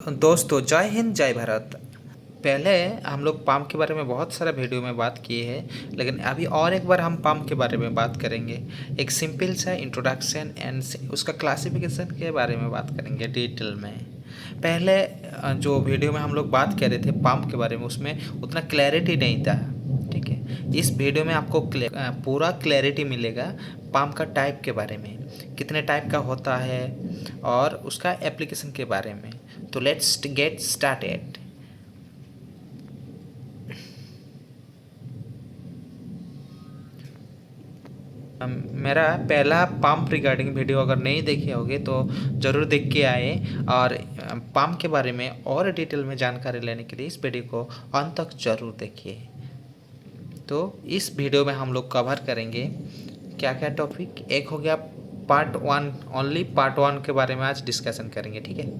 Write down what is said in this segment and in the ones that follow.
दोस्तों जय हिंद जय भारत। पहले हम लोग पाम के बारे में बहुत सारा वीडियो में बात किए हैं, लेकिन अभी और एक बार हम पाम के बारे में बात करेंगे। एक सिंपल सा इंट्रोडक्शन एंड उसका क्लासिफिकेशन के बारे में बात करेंगे डिटेल में। पहले जो वीडियो में हम लोग बात कर रहे थे पाम के बारे में, उसमें उतना क्लैरिटी नहीं था। ठीक है, इस वीडियो में आपको पूरा क्लैरिटी मिलेगा पाम का टाइप के बारे में, कितने टाइप का होता है और उसका एप्लीकेशन के बारे में। तो लेट्स गेट स्टार्टेड। मेरा पहला पंप रिगार्डिंग वीडियो अगर नहीं देखे होगे तो ज़रूर देख के आए, और पंप के बारे में और डिटेल में जानकारी लेने के लिए इस वीडियो को अंत तक ज़रूर देखिए। तो इस वीडियो में हम लोग कवर करेंगे क्या क्या टॉपिक। एक हो गया part one, only part one के बारे में आज डिस्कशन करेंगे। ठीक है,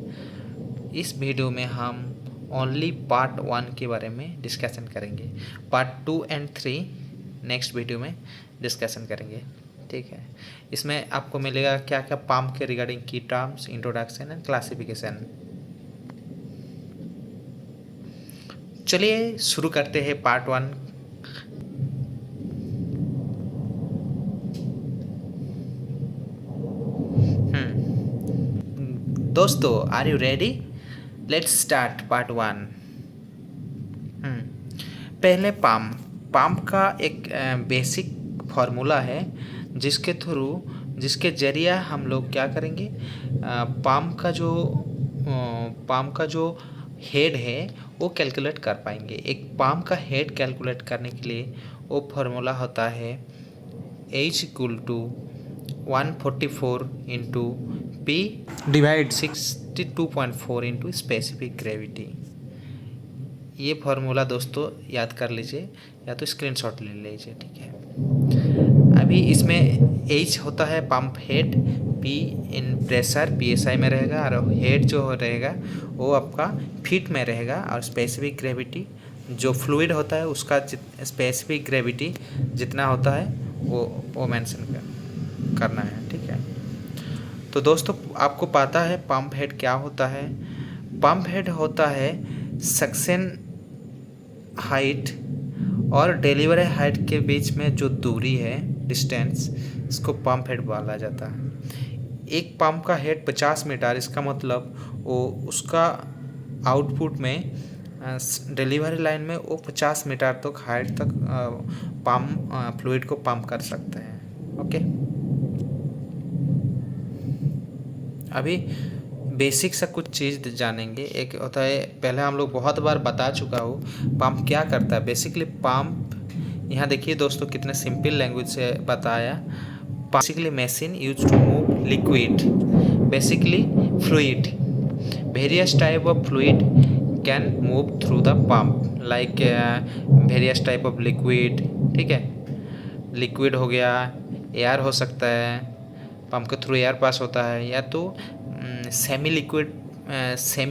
इस वीडियो में हम ओनली पार्ट वन के बारे में डिस्कशन करेंगे। Part two and three next video में डिस्कशन करेंगे। ठीक है, इसमें आपको मिलेगा क्या क्या पंप के रिगार्डिंग की टर्म्स, इंट्रोडक्शन एंड क्लासिफिकेशन। चलिए शुरू करते हैं पार्ट वन। दोस्तों are you ready? Let's start part one. पहले पंप का एक बेसिक फार्मूला है जिसके जरिए हम लोग क्या करेंगे, पंप का जो हेड है वो कैलकुलेट कर पाएंगे। एक पंप का हेड कैलकुलेट करने के लिए वो फार्मूला होता है H equal to 144 into P divide 62.4 into specific gravity. ये फार्मूला दोस्तों याद कर लीजिए या तो स्क्रीनशॉट ले लीजिए। ठीक है, अभी इसमें H होता है पंप हेड, P इन प्रेशर PSI में रहेगा, और हेड जो रहेगा वो आपका फीट में रहेगा, और स्पेसिफिक ग्रेविटी जो फ्लूइड होता है उसका स्पेसिफिक ग्रेविटी जितना होता है वो मेंशन करना है। ठीक है, तो दोस्तों आपको पता है पंप हेड क्या होता है। पंप हेड होता है सक्शन हाइट और डिलीवरी हाइट के बीच में जो दूरी है, डिस्टेंस, इसको पंप हेड बोला जाता है। एक पंप का हेड 50 मीटर, इसका मतलब वो उसका आउटपुट में डिलीवरी लाइन में वो 50 मीटर तक हाइट तक पंप फ्लूइड को पंप कर सकते हैं। ओके, अभी बेसिक सा कुछ चीज़ जानेंगे। एक होता है, पहले हम लोग बहुत बार बता चुका हूँ पंप क्या करता है। बेसिकली पंप, यहाँ देखिए दोस्तों कितने सिंपल लैंग्वेज से बताया। Basically machine use to move liquid, basically fluid. Various type of fluid can move through the pump, like various type of liquid. ठीक है, लिक्विड हो गया, एयर हो सकता है, पंप के थ्रू एयर पास होता है, या तो सेमी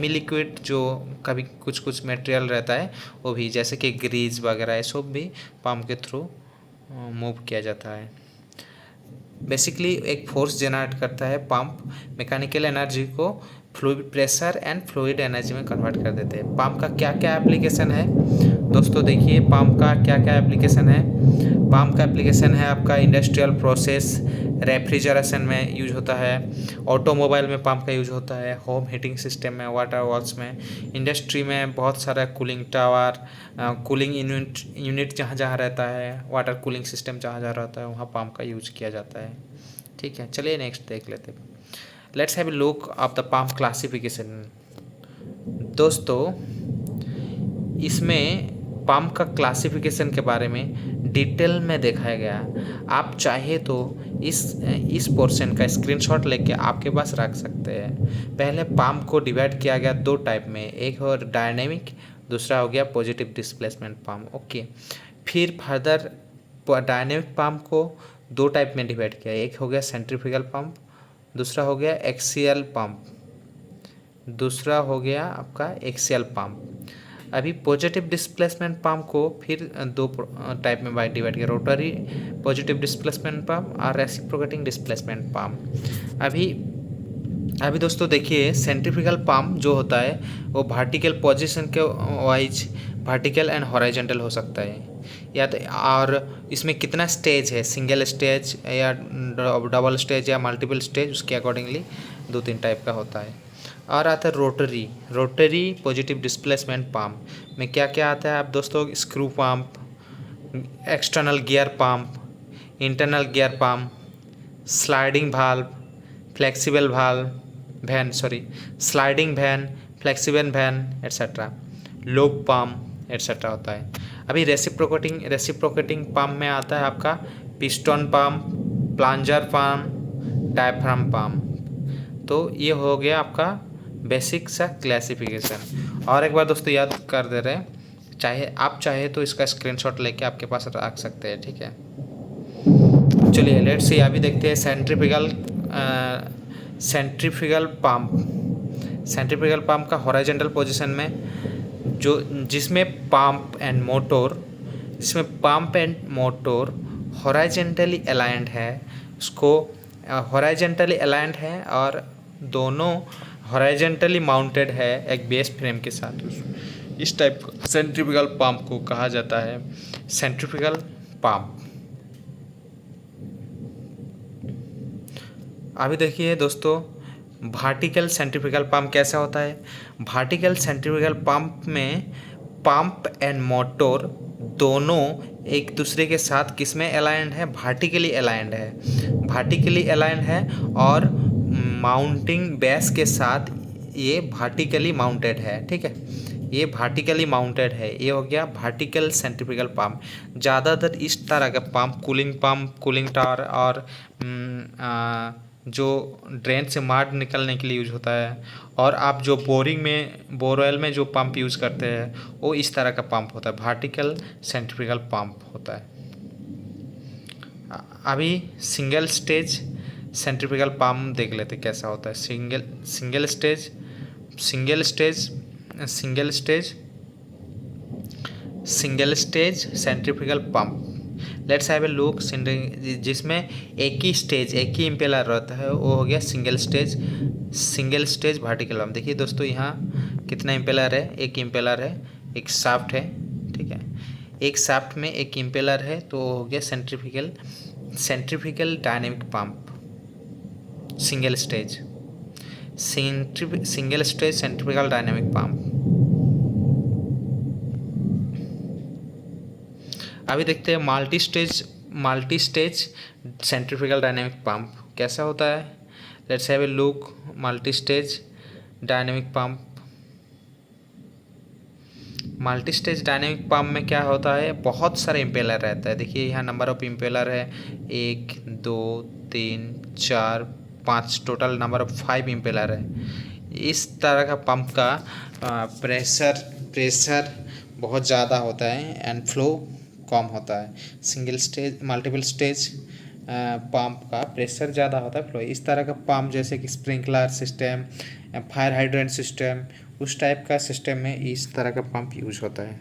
लिक्विड जो कभी कुछ मटेरियल रहता है वो भी, जैसे कि ग्रीज वगैरह, ये सब भी पंप के थ्रू मूव किया जाता है। बेसिकली एक फोर्स जनरेट करता है पंप, मैकेनिकल एनर्जी को fluid pressure and fluid energy में कन्वर्ट कर देते हैं। पंप का क्या क्या एप्लीकेशन है दोस्तों, देखिए पंप का क्या क्या एप्लीकेशन है। पंप का एप्लीकेशन है आपका इंडस्ट्रियल प्रोसेस, रेफ्रिजरेशन में यूज होता है, ऑटोमोबाइल में पंप का यूज होता है, होम हीटिंग सिस्टम में, वाटर वर्क्स में, इंडस्ट्री में बहुत सारा कूलिंग टावर, कूलिंग यूनिट जहाँ जहाँ रहता है, वाटर कूलिंग सिस्टम जहाँ जहाँ रहता है वहाँ पंप का यूज किया जाता है। ठीक है, चलिए नेक्स्ट देख लेते हैं। Let's have a look of the pump classification. दोस्तों इसमें पंप का क्लासिफिकेशन के बारे में डिटेल में दिखाया गया। आप चाहे तो इस पोर्शन का स्क्रीनशॉट लेके आपके पास रख सकते हैं। पहले पंप को डिवाइड किया गया दो टाइप में, एक हो डायनेमिक, दूसरा हो गया पॉजिटिव डिस्प्लेसमेंट पंप। ओके, फिर फर्दर डायनेमिक पंप को दो टाइप में डिवाइड किया, एक हो गया सेंट्रीफ्यूगल पंप, दूसरा हो गया एक्सियल पंप, दूसरा हो गया आपका एक्सियल पंप। अभी पॉजिटिव डिस्प्लेसमेंट पंप को फिर दो टाइप में डिवाइड किया, रोटरी पॉजिटिव डिस्प्लेसमेंट पंप और रेसिप्रोकेटिंग डिस्प्लेसमेंट पंप। अभी अभी दोस्तों देखिए, सेंट्रीफ्यूगल पंप जो होता है वो वर्टिकल पोजीशन के वाइज वर्टिकल एंड हॉरिजॉन्टल हो सकता है, या तो और इसमें कितना स्टेज है, सिंगल स्टेज या डबल स्टेज या मल्टीपल स्टेज, उसके अकॉर्डिंगली 2-3 टाइप का होता है। और आता है rotary, rotary positive displacement pump में क्या क्या आता है आप दोस्तों, screw pump, external gear pump, internal gear pump, sliding valve, flexible valve vane sliding vane, flexible vane etcetera, lobe pump etcetera होता है। अभी रेसिप्रोकेटिंग पंप में आता है आपका piston pump, plunger pump, diaphragm pump. तो ये हो गया आपका बेसिक सा क्लासिफिकेशन। और एक बार दोस्तों याद कर दे रहे हैं, चाहे तो इसका स्क्रीनशॉट लेके आपके पास रख सकते हैं, ठीक है। चलिए लेट्स सी, अभी देखते हैं सेंट्रीफ्यूगल पंप का हॉरिजॉन्टल पोजीशन में जिसमें pump and motor horizontally aligned है, उसको हॉरिजॉन्टली अलाइंड है और दोनों हॉरिजॉन्टली माउंटेड है एक बेस फ्रेम के साथ। इस टाइप सेंट्रीफ्यूगल पंप को कहा जाता है सेंट्रीफ्यूगल पंप। अभी देखिए दोस्तों, वर्टिकल सेंट्रीफ्यूगल पंप कैसा होता है। वर्टिकल सेंट्रीफ्यूगल पंप में पंप एंड मोटर दोनों एक दूसरे के साथ किस में अलाइंड है, वर्टिकली अलाइंड है और माउंटिंग बेस के साथ ये वर्टिकली माउंटेड है, ठीक है। ये वर्टिकली माउंटेड है, ये हो गया वर्टिकल सेंट्रीफ्यूगल पंप। ज़्यादातर इस तरह का पंप कूलिंग टावर और जो ड्रेन से मार निकलने के लिए यूज होता है, और आप जो बोरवेल में जो पंप यूज़ करते हैं वो इस तरह का पंप होता है, वर्टिकल सेंट्रीफ्यूगल पंप होता है। अभी सिंगल स्टेज सेंट्रीफ्यूगल पंप देख लेते कैसा होता है। Single stage centrifugal pump, let's have a look, जिसमें एक ही इम्पेलर रहता है, वो हो गया सिंगल स्टेज वर्टिकल पंप। देखिए दोस्तों, यहाँ कितना इम्पेलर है, एक इम्पेलर है, एक शाफ्ट है, ठीक है। एक शाफ्ट में एक इम्पेलर है, तो वो हो गया centrifugal dynamic pump, single stage centrifugal dynamic pump. अभी देखते हैं multi stage centrifugal dynamic pump कैसा होता है। Let's have a look, multi stage dynamic pump में क्या होता है, बहुत सारे इम्पेलर रहता है। देखिए यहाँ नंबर ऑफ इम्पेलर है 1 2 3 4 5, टोटल नंबर ऑफ 5 इम्पेलर है। इस तरह का पंप का प्रेशर बहुत ज़्यादा होता है एंड फ्लो कम होता है। मल्टीपल स्टेज पंप का प्रेशर ज़्यादा होता है, फ्लो। इस तरह का पंप जैसे कि sprinkler system, fire hydrant system, उस टाइप का सिस्टम में इस तरह का पंप यूज होता है।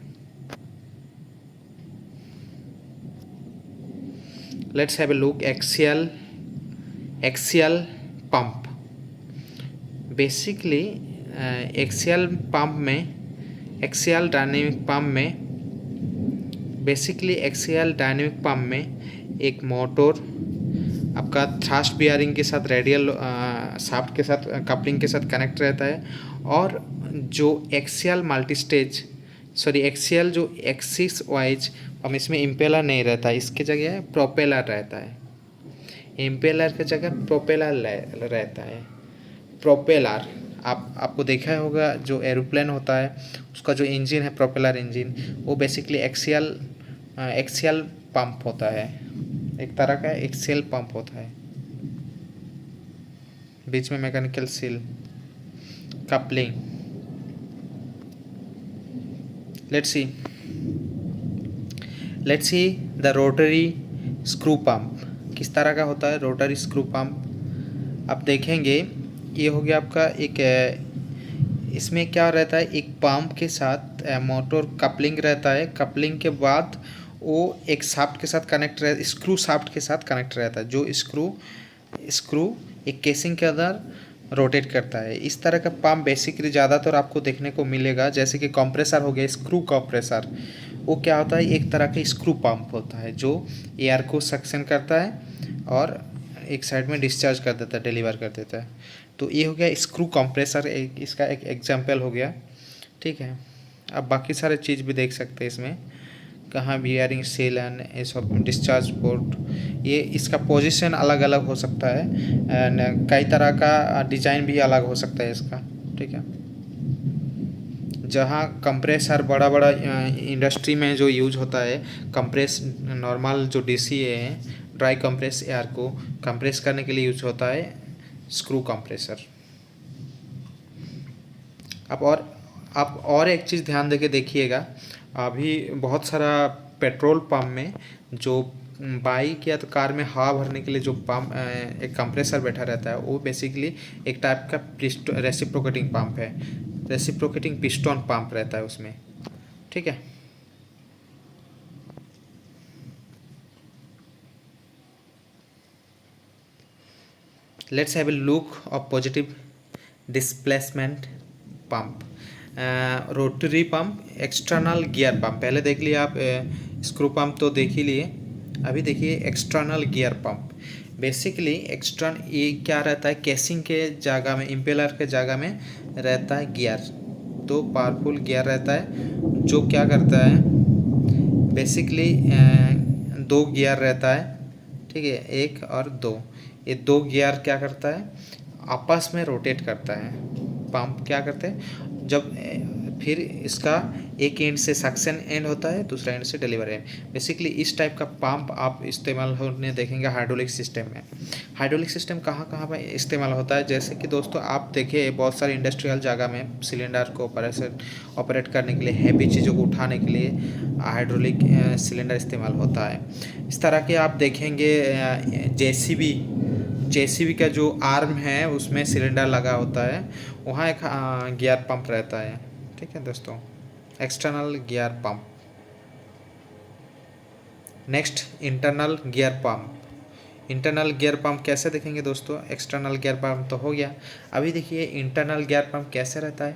Let's have a look, axial pump. Basically axial dynamic pump में एक मोटर आपका थ्रस्ट बियरिंग के साथ रेडियल शाफ्ट के साथ कपलिंग के साथ कनेक्ट रहता है, और जो एक्सियल जो एक्सिस वाइज हम इसमें इम्पेलर नहीं रहता है, इसके जगह प्रोपेलर रहता है। इम्पेलर की जगह प्रोपेलर रहता है। प्रोपेलर आपको देखा होगा, जो एरोप्लेन होता है उसका जो इंजन है प्रोपेलर इंजन, वो बेसिकली एक्सियल पंप होता है, एक तरह का एक्सियल पंप होता है। बीच में mechanical seal, coupling. Let's see the rotary screw pump किस तरह का होता है। रोटरी स्क्रू पंप आप देखेंगे, ये हो गया आपका एक, इसमें क्या रहता है, एक पंप के साथ मोटर कपलिंग रहता है। कपलिंग के बाद वो एक शाफ्ट के साथ कनेक्ट रहता, स्क्रू शाफ्ट के साथ कनेक्ट रहता है। जो स्क्रू एक केसिंग के अंदर रोटेट करता है। इस तरह का पंप बेसिकली ज़्यादातर आपको देखने को मिलेगा, जैसे कि कंप्रेसर हो गया, स्क्रू कंप्रेसर। वो क्या होता है, एक तरह का स्क्रू पंप होता है जो एयर को सक्शन करता है और एक साइड में डिस्चार्ज कर देता है, डिलीवर कर देता है। तो ये हो गया स्क्रू कंप्रेसर, इसका एक एग्जाम्पल हो गया। ठीक है, अब बाकी सारे चीज़ भी देख सकते हैं इसमें, कहाँ बियरिंग सेल एंड ये सब डिस्चार्ज पोर्ट। ये इसका पोजीशन अलग अलग हो सकता है एंड कई तरह का डिज़ाइन भी अलग हो सकता है इसका। ठीक है, जहाँ कंप्रेसर बड़ा बड़ा इंडस्ट्री में जो यूज होता है, कंप्रेस नॉर्मल जो डीसी है, ड्राई कंप्रेस एयर को कंप्रेस करने के लिए यूज होता है स्क्रू कंप्रेसर। आप और एक चीज़ ध्यान देके देखिएगा, अभी बहुत सारा पेट्रोल पंप में जो बाइक या तो कार में हवा भरने के लिए जो पंप एक कंप्रेसर बैठा रहता है, वो बेसिकली एक टाइप का रेसिप्रोकेटिंग पंप है, रेसिप्रोकेटिंग पिस्टन पंप रहता है उसमें। ठीक है, let's have a look of positive displacement pump. Rotary pump, external gear pump. पहले देख लिए आप, स्क्रू पंप तो देख ही लिए, अभी देखिए एक्सटर्नल गियर पंप। बेसिकली ये क्या रहता है, केसिंग के जगह में, इम्पेलर के जगह में रहता है गियर, तो पावरफुल गियर रहता है जो क्या करता है, बेसिकली 2 गियर रहता है। ठीक है, 1 और 2, ये 2 गियर क्या करता है, आपस में रोटेट करता है। पंप क्या करते हैं, जब फिर इसका एक एंड से सक्शन एंड होता है, दूसरा एंड से डिलीवर एंड। बेसिकली इस टाइप का पंप आप इस्तेमाल होने देखेंगे हाइड्रोलिक सिस्टम में। हाइड्रोलिक सिस्टम कहाँ कहाँ पर इस्तेमाल होता है, जैसे कि दोस्तों आप देखिए बहुत सारे इंडस्ट्रियल जगह में सिलेंडर को ऑपरेट करने के लिए, हैवी चीज़ों को उठाने के लिए हाइड्रोलिक सिलेंडर इस्तेमाल होता है। इस तरह के आप देखेंगे जेसीबी का जो आर्म है उसमें सिलेंडर लगा होता है, वहाँ एक गियर पंप रहता है। ठीक है दोस्तों, external gear pump. Next, internal gear pump. Internal gear pump कैसे देखेंगे दोस्तों, एक्सटर्नल गियर पंप तो हो गया, अभी देखिए इंटरनल गियर पंप कैसे रहता है।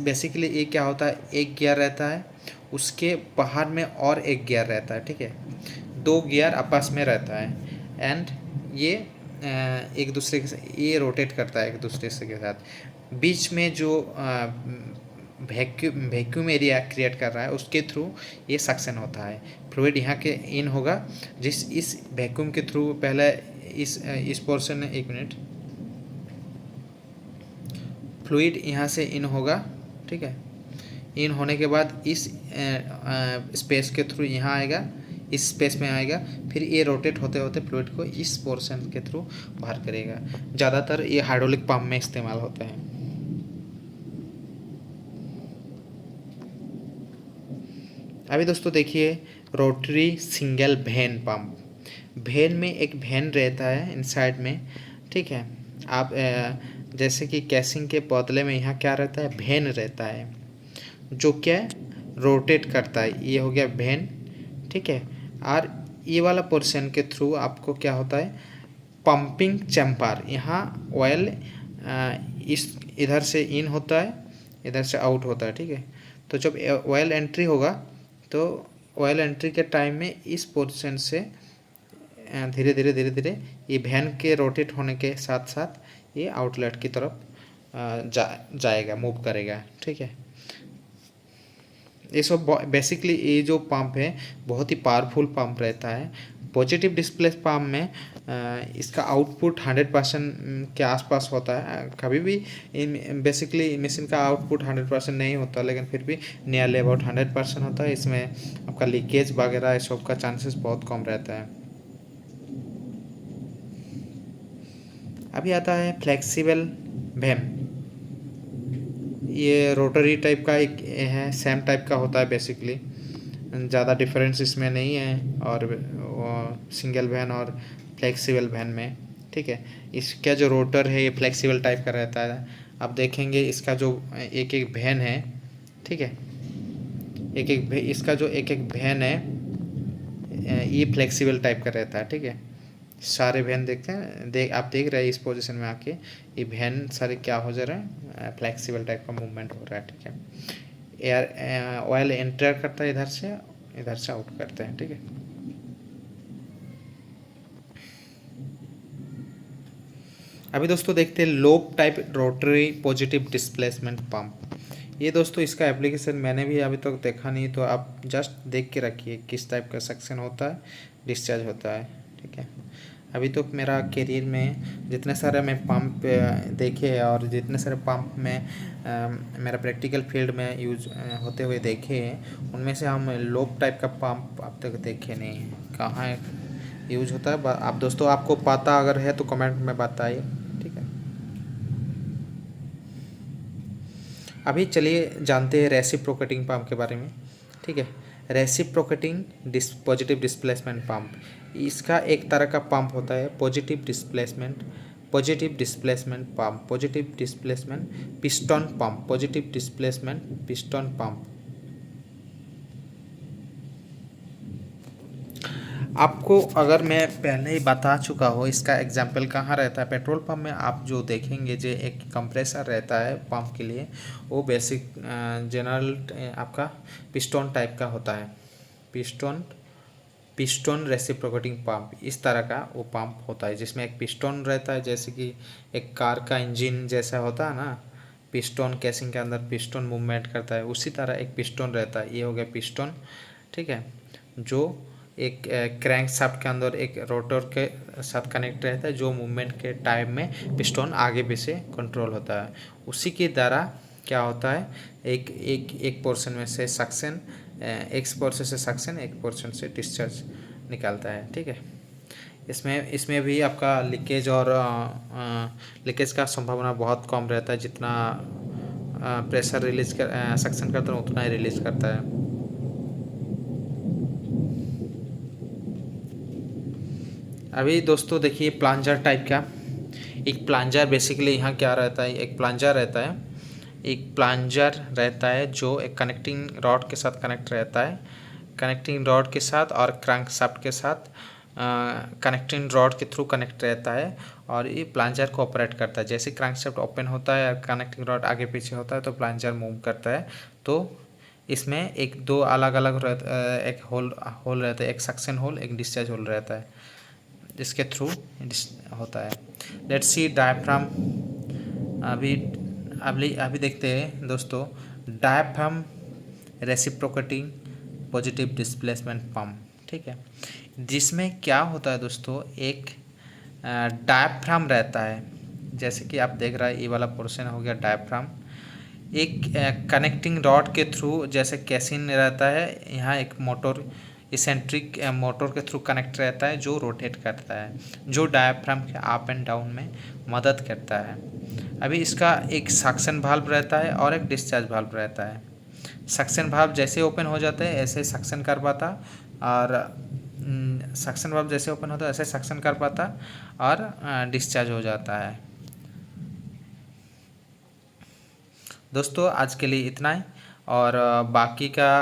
बेसिकली ये क्या होता है, एक गियर रहता है, उसके बाहर में और एक गियर रहता है। ठीक है, 2 गियर आपस में रहता है एंड ये एक दूसरे के साथ ये रोटेट करता है एक दूसरे से के साथ। बीच में जो वैक्यूम एरिया क्रिएट कर रहा है उसके थ्रू ये सक्शन होता है। फ्लूइड यहाँ के इन होगा, इस वैक्यूम के थ्रू पहले इस पोर्शन में, 1 मिनट, फ्लूइड यहाँ से इन होगा। ठीक है, इन होने के बाद इस स्पेस के थ्रू यहाँ आएगा, इस स्पेस में आएगा, फिर ये रोटेट होते होते फ्लूइड को इस पोर्शन के थ्रू बाहर करेगा। ज़्यादातर ये हाइड्रोलिक पंप में इस्तेमाल होते हैं। अभी दोस्तों देखिए rotary single when pump. When में एक वेन रहता है इनसाइड में। ठीक है, आप जैसे कि कैसिंग के बदले में यहाँ क्या रहता है, वेन रहता है जो क्या रोटेट करता है। ये हो गया वेन। ठीक है, और ये वाला पोर्शन के थ्रू आपको क्या होता है, पंपिंग चैम्बर। यहाँ ऑयल इस इधर से इन होता है, इधर से आउट होता है। ठीक है, तो जब ऑयल एंट्री होगा तो ऑयल एंट्री के टाइम में इस पोर्शन से धीरे धीरे ये वैन के रोटेट होने के साथ साथ ये आउटलेट की तरफ जाएगा, मूव करेगा। ठीक है, ये सब बेसिकली ये जो पंप है बहुत ही पावरफुल पंप रहता है। पॉजिटिव डिस्प्लेस पंप में इसका आउटपुट 100% के आसपास होता है। कभी भी बेसिकली मशीन का आउटपुट 100% नहीं होता, लेकिन फिर भी नियरली अबाउट 100% होता है। इसमें आपका लीकेज वगैरह इस सब का चांसेस बहुत कम रहता है। अभी आता है फ्लेक्सिबल वेन। ये रोटरी टाइप का एक है, सेम टाइप का होता है बेसिकली, ज़्यादा डिफरेंस इसमें नहीं है और सिंगल वैन और फ्लेक्सिबल वैन में। ठीक है, इसका जो रोटर है ये फ्लेक्सिबल टाइप का रहता है। आप देखेंगे इसका जो एक वैन है, ठीक है, इसका जो एक वैन है ये फ्लेक्सिबल टाइप का रहता है। ठीक है, सारे वैन देखते हैं, आप देख रहे हैं इस पोजीशन में आके ये वैन सारे क्या हो जा रहे हैं, फ्लेक्सिबल टाइप का मूवमेंट हो रहा है। ठीक है, एयर ऑयल एंटर करता है इधर से आउट करते हैं। ठीक है, अभी दोस्तों देखते हैं lobe type rotary positive displacement pump. ये दोस्तों इसका एप्लीकेशन मैंने भी अभी तक देखा नहीं, तो आप जस्ट देख के रखिए किस टाइप का सक्शन होता है, डिस्चार्ज होता है। ठीक है, अभी तो मेरा करियर में जितने सारे मैं पंप देखे और जितने सारे पंप में मेरा प्रैक्टिकल फील्ड में यूज होते हुए देखे हैं, उनमें से हम लोब टाइप का पंप अब तक देखे नहीं हैं। कहाँ यूज होता है आप दोस्तों, आपको पता अगर है तो कमेंट में बताइए। ठीक है, अभी चलिए जानते हैं रेसिप्रोकेटिंग पंप के बारे में। ठीक है, रेसिप्रोकेटिंग पॉजिटिव डिस्प्लेसमेंट पंप, इसका एक तरह का पंप होता है positive displacement pump, positive displacement piston pump, positive displacement piston pump. आपको अगर मैं पहले ही बता चुका हूँ इसका एग्जाम्पल कहाँ रहता है, पेट्रोल पंप में आप जो देखेंगे जो एक कंप्रेसर रहता है पंप के लिए, वो बेसिक जनरल आपका पिस्टन टाइप का होता है। पिस्टन रेसिप्रोकेटिंग पंप इस तरह का वो पंप होता है जिसमें एक पिस्टन रहता है, जैसे कि एक कार का इंजन जैसा होता है ना, पिस्टन केसिंग के अंदर पिस्टन मूवमेंट करता है, उसी तरह एक पिस्टन रहता है। ये हो गया पिस्टन। ठीक है, जो एक क्रैंक शाफ्ट के अंदर एक रोटर के साथ कनेक्ट रहता है, जो मूवमेंट के टाइम में पिस्टन आगे पीछे कंट्रोल होता है। उसी के द्वारा क्या होता है, एक पोर्शन में से सक्शन, एक पोर्शन से सक्शन, एक पोर्शन से डिस्चार्ज निकलता है। ठीक है, इसमें भी आपका लीकेज और लीकेज का संभावना बहुत कम रहता है। जितना प्रेशर रिलीज कर सक्शन करता है उतना ही रिलीज करता है। अभी दोस्तों देखिए प्लांजर टाइप का, एक प्लांजर बेसिकली यहाँ क्या रहता है, एक प्लांजर रहता है जो एक कनेक्टिंग रॉड के साथ कनेक्ट रहता है, कनेक्टिंग रॉड के साथ और क्रैंक शाफ्ट के साथ कनेक्टिंग रॉड के थ्रू कनेक्ट रहता है, और ये प्लांजर को ऑपरेट करता है। जैसे क्रैंक शाफ्ट ओपन होता है और कनेक्टिंग रॉड आगे पीछे होता है तो प्लांजर मूव करता है। तो इसमें एक दो अलग अलग एक होल रहता है, एक सक्शन होल, एक डिस्चार्ज होल रहता है, जिसके थ्रू होता है। Let's see diaphragm. अभी अभी देखते हैं दोस्तों diaphragm reciprocating positive displacement pump. ठीक है, जिसमें क्या होता है दोस्तों, एक डायफ्राम रहता है, जैसे कि आप देख रहा है ये वाला पोर्शन हो गया डायफ्राम। एक कनेक्टिंग रॉड के थ्रू जैसे कैसिन रहता है, यहाँ एक मोटर इसेंट्रिक मोटर के थ्रू कनेक्ट रहता है जो रोटेट करता है, जो डायफ्राम के अप एंड डाउन में मदद करता है। अभी इसका एक सक्शन वाल्व रहता है और एक डिस्चार्ज वाल्व रहता है। सक्शन वाल्व जैसे ओपन हो जाता है ऐसे सक्शन कर पाता, और सक्शन वाल्व जैसे ओपन होता है ऐसे सक्शन कर पाता और डिस्चार्ज हो जाता है। दोस्तों आज के लिए इतना ही, और बाकी का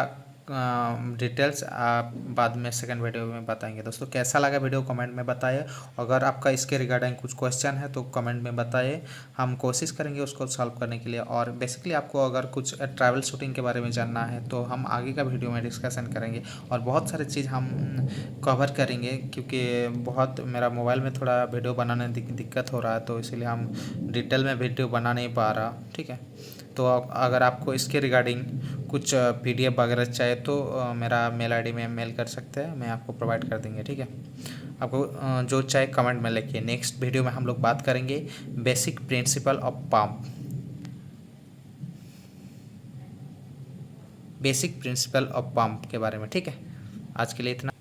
डिटेल्स आप बाद में सेकंड वीडियो में बताएंगे। दोस्तों कैसा लगा वीडियो कमेंट में बताइए, अगर आपका इसके रिगार्डिंग कुछ क्वेश्चन है तो कमेंट में बताइए, हम कोशिश करेंगे उसको सॉल्व करने के लिए। और बेसिकली आपको अगर कुछ ट्रैवल शूटिंग के बारे में जानना है तो हम आगे का वीडियो में डिस्कशन करेंगे, और बहुत सारी चीज़ हम कवर करेंगे, क्योंकि बहुत मेरा मोबाइल में थोड़ा वीडियो बनाने दिक्कत हो रहा है, तो इसलिए हम डिटेल में वीडियो बना नहीं पा रहा। ठीक है, तो अगर आपको इसके रिगार्डिंग कुछ PDF वगैरह चाहिए तो मेरा मेल ID में मेल कर सकते हैं, मैं आपको प्रोवाइड कर देंगे। ठीक है, आपको जो चाहे कमेंट में लिखिए। नेक्स्ट वीडियो में हम लोग बात करेंगे basic principle of pump, basic principle of pump के बारे में। ठीक है, आज के लिए इतना।